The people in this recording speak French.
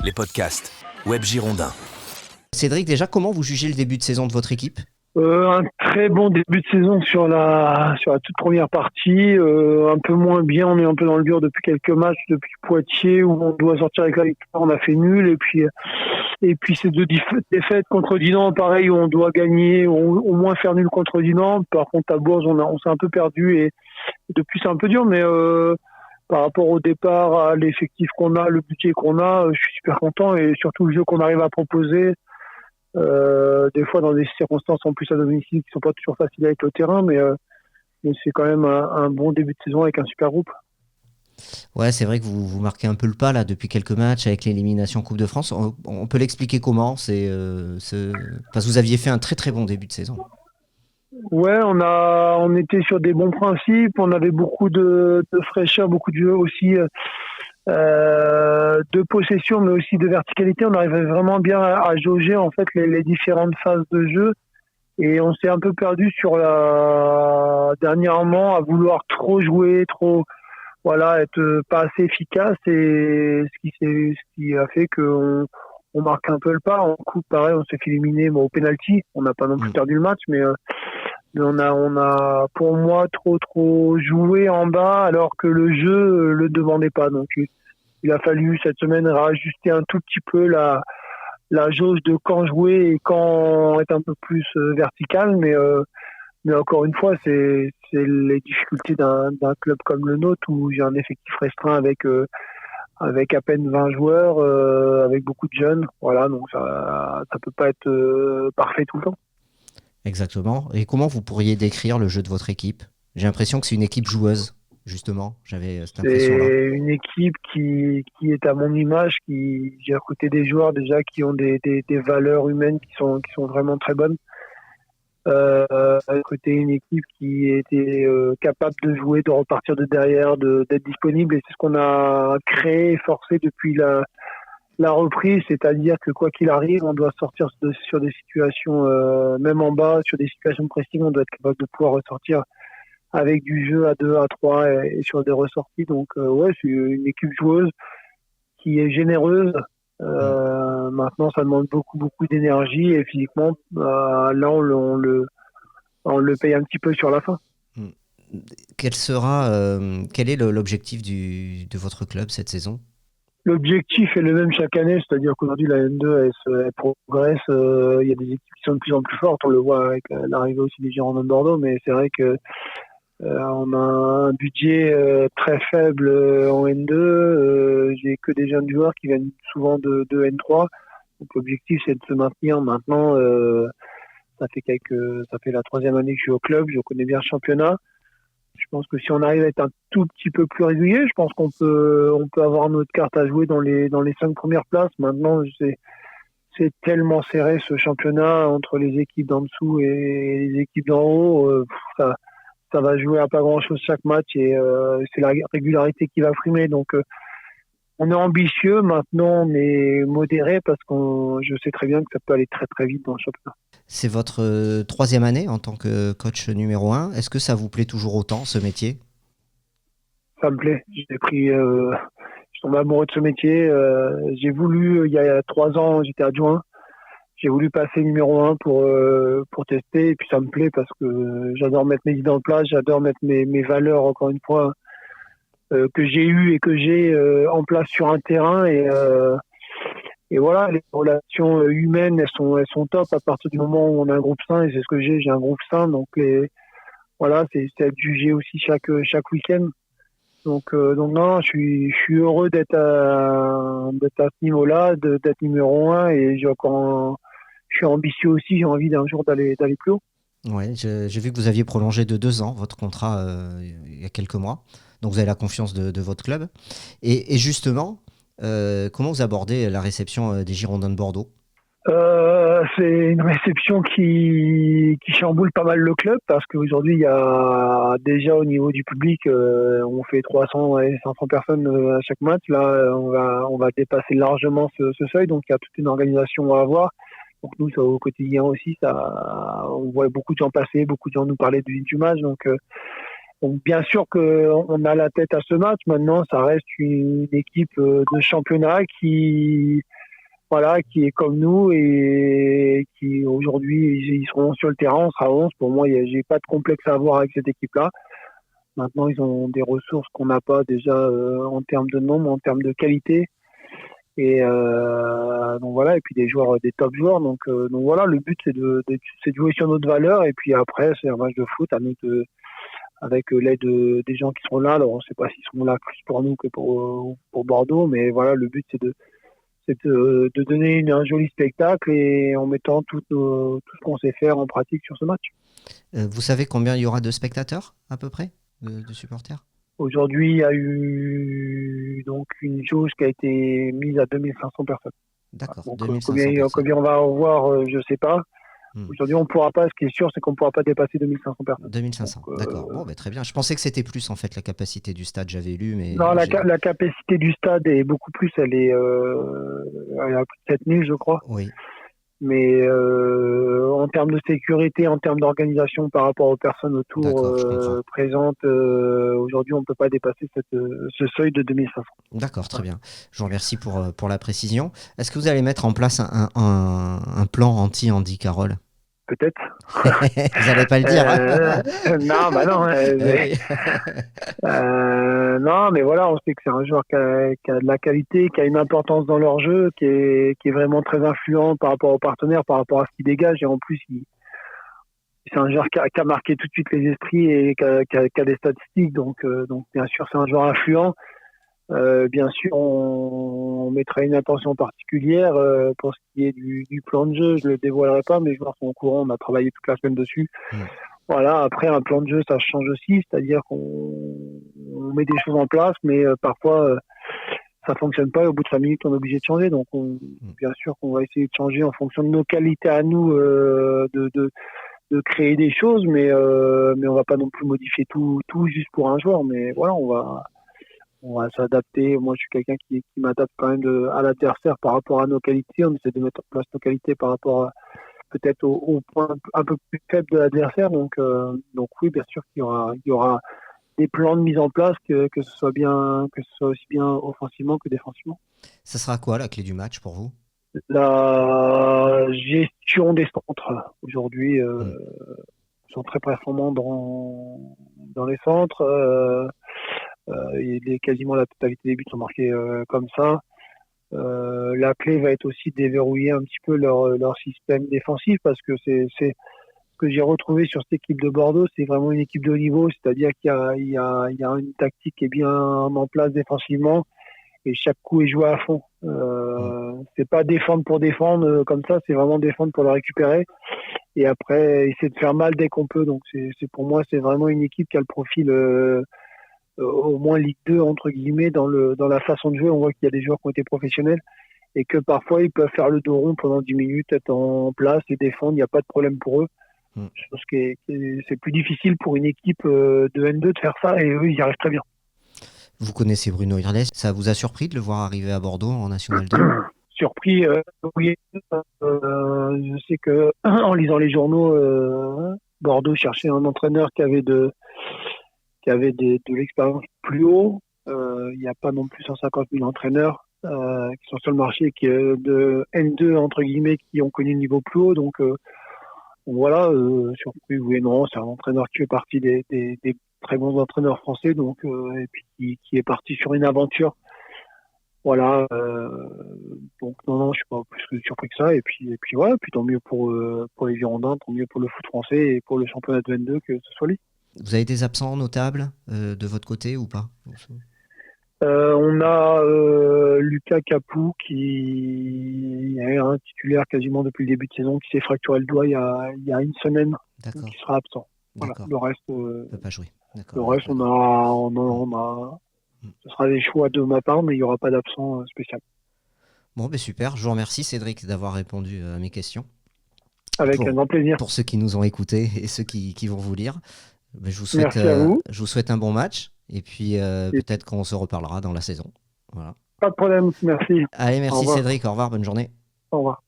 les podcasts Web Girondins. Cédric, déjà, comment vous jugez le début de saison de votre équipe ? Un très bon début de saison sur la toute première partie. Un peu moins bien, on est un peu dans le dur depuis quelques matchs, depuis Poitiers où on doit sortir avec la victoire, on a fait nul. Et puis ces deux défaites contre Dinan, pareil, où on doit gagner, au moins faire nul contre Dinan. Par contre, à Bourges, on s'est un peu perdu et depuis c'est un peu dur, mais par rapport au départ, à l'effectif qu'on a, le budget qu'on a, je suis super content et surtout le jeu qu'on arrive à proposer. Des fois dans des circonstances en plus à domicile qui sont pas toujours faciles avec le terrain, mais c'est quand même un bon début de saison avec un super groupe. Ouais, c'est vrai que vous marquez un peu le pas là depuis quelques matchs avec l'élimination Coupe de France. On peut l'expliquer comment parce que vous aviez fait un très très bon début de saison. Ouais, on était sur des bons principes, on avait beaucoup de fraîcheur, beaucoup de jeu aussi, de possession, mais aussi de verticalité. On arrivait vraiment bien à jauger en fait les différentes phases de jeu. Et on s'est un peu perdu dernièrement à vouloir trop jouer, être pas assez efficace, et ce qui a fait qu'on marque un peu le pas. En coupe, pareil, on s'est fait éliminer au penalty. On n'a pas non plus perdu le match, mais on a pour moi trop joué en bas alors que le jeu le demandait pas. Donc il a fallu cette semaine rajuster un tout petit peu la jauge de quand jouer et quand être un peu plus vertical, mais encore une fois, c'est les difficultés d'un club comme le nôtre où j'ai un effectif restreint avec à peine 20 joueurs, avec beaucoup de jeunes. Voilà, donc ça peut pas être parfait tout le temps. Exactement. Et comment vous pourriez décrire le jeu de votre équipe ? J'ai l'impression que c'est une équipe joueuse, justement. J'avais cette impression-là. C'est une équipe qui est à mon image, j'ai recruté des joueurs déjà qui ont des valeurs humaines qui sont vraiment très bonnes. Côté une équipe qui était capable de jouer, de repartir de derrière, d'être disponible, et c'est ce qu'on a créé et forcé depuis la reprise, c'est-à-dire que quoi qu'il arrive, on doit sortir sur des situations, même en bas, sur des situations de pressing, on doit être capable de pouvoir ressortir avec du jeu à 2, à 3 et sur des ressorties. Donc ouais, c'est une équipe joueuse qui est généreuse. Maintenant, ça demande beaucoup d'énergie et physiquement, là, on le paye un petit peu sur la fin. Quel est l'objectif de votre club cette saison ? L'objectif est le même chaque année, c'est-à-dire qu'aujourd'hui la N2 elle progresse. Il y a des équipes qui sont de plus en plus fortes, on le voit avec l'arrivée aussi des Girondins de Bordeaux, mais c'est vrai que on a un budget très faible en N2. J'ai que des jeunes joueurs qui viennent souvent de N3. Donc l'objectif c'est de se maintenir. Maintenant, ça fait la 3e année que je suis au club, je connais bien le championnat. Je pense que si on arrive à être un tout petit peu plus régulier, je pense qu'on peut avoir notre carte à jouer dans les 5 premières places. Maintenant, c'est tellement serré ce championnat entre les équipes d'en dessous et les équipes d'en haut. Ça va jouer à pas grand-chose chaque match et c'est la régularité qui va primer. Donc on est ambitieux maintenant, mais modéré parce que je sais très bien que ça peut aller très très vite dans le championnat. C'est votre 3e année en tant que coach numéro 1. Est-ce que ça vous plaît toujours autant, ce métier ? Ça me plaît. Je suis tombé amoureux de ce métier. J'ai voulu, il y a 3 ans, j'étais adjoint. J'ai voulu passer numéro 1 pour tester. Et puis ça me plaît parce que j'adore mettre mes idées en place. J'adore mettre mes valeurs, encore une fois, que j'ai eues et que j'ai en place sur un terrain. Et voilà, les relations humaines, elles sont top à partir du moment où on a un groupe sain, et c'est ce que j'ai un groupe sain, donc voilà, c'est être jugé aussi chaque week-end. Donc non, je suis heureux d'être à ce niveau-là, d'être numéro 1, et je suis ambitieux aussi, j'ai envie d'un jour d'aller plus haut. Ouais, j'ai vu que vous aviez prolongé de 2 ans votre contrat il y a quelques mois, donc vous avez la confiance de votre club. Et justement, comment vous abordez la réception des Girondins de Bordeaux ? C'est une réception qui chamboule pas mal le club parce qu'aujourd'hui il y a déjà au niveau du public, on fait 300 et 500 personnes à chaque match. Là, on va dépasser largement ce seuil, donc il y a toute une organisation à avoir. Donc nous, ça, au quotidien aussi, on voit beaucoup de gens passer, beaucoup de gens nous parler du match. Donc Donc bien sûr qu'on a la tête à ce match. Maintenant, ça reste une équipe de championnat qui est comme nous et qui aujourd'hui ils seront sur le terrain. On sera 11. Pour moi, j'ai pas de complexe à avoir avec cette équipe-là. Maintenant, ils ont des ressources qu'on n'a pas déjà en termes de nombre, en termes de qualité. Et donc voilà, et puis des top joueurs. Donc voilà, le but c'est de jouer sur notre valeur. Et puis après, c'est un match de foot avec l'aide des gens qui seront là. Alors on ne sait pas s'ils seront là plus pour nous que pour Bordeaux, mais voilà, le but c'est de donner un joli spectacle et en mettant tout ce qu'on sait faire en pratique sur ce match. Vous savez combien il y aura de spectateurs à peu près, de supporters? Aujourd'hui, il y a eu donc une jauge qui a été mise à 2500 personnes. D'accord, Donc, 2500 combien on va avoir, je ne sais pas. Aujourd'hui, on ne pourra pas. Ce qui est sûr, c'est qu'on ne pourra pas dépasser 2500 personnes. 2500, donc, d'accord. Bon, très bien. Je pensais que c'était plus en fait la capacité du stade, j'avais lu, mais non, la capacité du stade est beaucoup plus. Elle est à plus de 7000, je crois. Oui. Mais en termes de sécurité, en termes d'organisation par rapport aux personnes autour présentes, aujourd'hui, on ne peut pas dépasser ce seuil de 2500. D'accord, très bien. Je vous remercie pour la précision. Est-ce que vous allez mettre en place un plan anti-Andy Carroll? Peut-être. Vous n'allez pas le dire. Non, bah non. Non, mais voilà, on sait que c'est un joueur qui a de la qualité, qui a une importance dans leur jeu, qui est vraiment très influent par rapport aux partenaires, par rapport à ce qu'il dégage. Et en plus, c'est un joueur qui a marqué tout de suite les esprits et qui a des statistiques. Donc, bien sûr, c'est un joueur influent. Bien sûr, on mettra une attention particulière pour ce qui est du plan de jeu. Je ne le dévoilerai pas, mais je vois son courant. On a travaillé toute la semaine dessus. Voilà. Après, un plan de jeu, ça change aussi. C'est-à-dire qu'on met des choses en place, mais parfois, ça ne fonctionne pas. Et au bout de 5 minutes, on est obligé de changer. Donc, bien sûr qu'on va essayer de changer en fonction de nos qualités à nous, de créer des choses, mais on ne va pas non plus modifier tout juste pour un joueur. Mais voilà, on va s'adapter. Moi, je suis quelqu'un qui m'adapte quand même à l'adversaire par rapport à nos qualités. On essaie de mettre en place nos qualités par rapport peut-être au point un peu plus faible de l'adversaire. Donc oui, bien sûr qu'il y aura des plans de mise en place, que ce soit aussi bien offensivement que défensivement. Ça sera quoi la clé du match pour vous? La gestion des centres. Aujourd'hui, sont très performants dans les centres. Quasiment la totalité des buts sont marqués comme ça. La clé va être aussi de déverrouiller un petit peu leur système défensif, parce que c'est ce que j'ai retrouvé sur cette équipe de Bordeaux. C'est vraiment une équipe de haut niveau, c'est-à-dire qu'il y a une tactique qui est bien en place défensivement et chaque coup est joué à fond. C'est pas défendre pour défendre comme ça, c'est vraiment défendre pour le récupérer et après essayer de faire mal dès qu'on peut. Donc pour moi, c'est vraiment une équipe qui a le profil au moins Ligue 2 entre guillemets dans la façon de jouer. On voit qu'il y a des joueurs qui ont été professionnels et que parfois ils peuvent faire le dos rond pendant 10 minutes, être en place et défendre, il n'y a pas de problème pour eux. Je pense que c'est plus difficile pour une équipe de N2 de faire ça, et eux ils y arrivent très bien. Vous connaissez Bruno Irles, ça vous a surpris de le voir arriver à Bordeaux en National 2? Surpris, oui. Je sais que en lisant les journaux, Bordeaux cherchait un entraîneur qui avait de l'expérience plus haut. Il n'y a pas non plus 150 000 entraîneurs qui sont sur le marché, qui de N2 entre guillemets, qui ont connu le niveau plus haut. Donc voilà, surpris, oui et non. C'est un entraîneur qui fait partie des très bons entraîneurs français, donc et puis qui est parti sur une aventure. Voilà, donc non, je suis pas plus que surpris que ça. Et puis voilà, puis tant mieux pour les Girondins, tant mieux pour le foot français et pour le championnat de N2 que ce soit lui. Vous avez des absents notables de votre côté ou pas? On a Lucas Capou qui est un titulaire quasiment depuis le début de saison, qui s'est fracturé le doigt il y a une semaine, donc qui sera absent. Voilà. Le reste, peut pas jouer. Le reste, on a ce sera des choix de ma part, mais il n'y aura pas d'absent spécial. Bon, super. Je vous remercie, Cédric, d'avoir répondu à mes questions. Avec un grand plaisir. Pour ceux qui nous ont écoutés et ceux qui vont vous lire, je vous souhaite un bon match. Et puis peut-être qu'on se reparlera dans la saison. Voilà. Pas de problème, merci. Allez, merci Cédric, au revoir, bonne journée. Au revoir.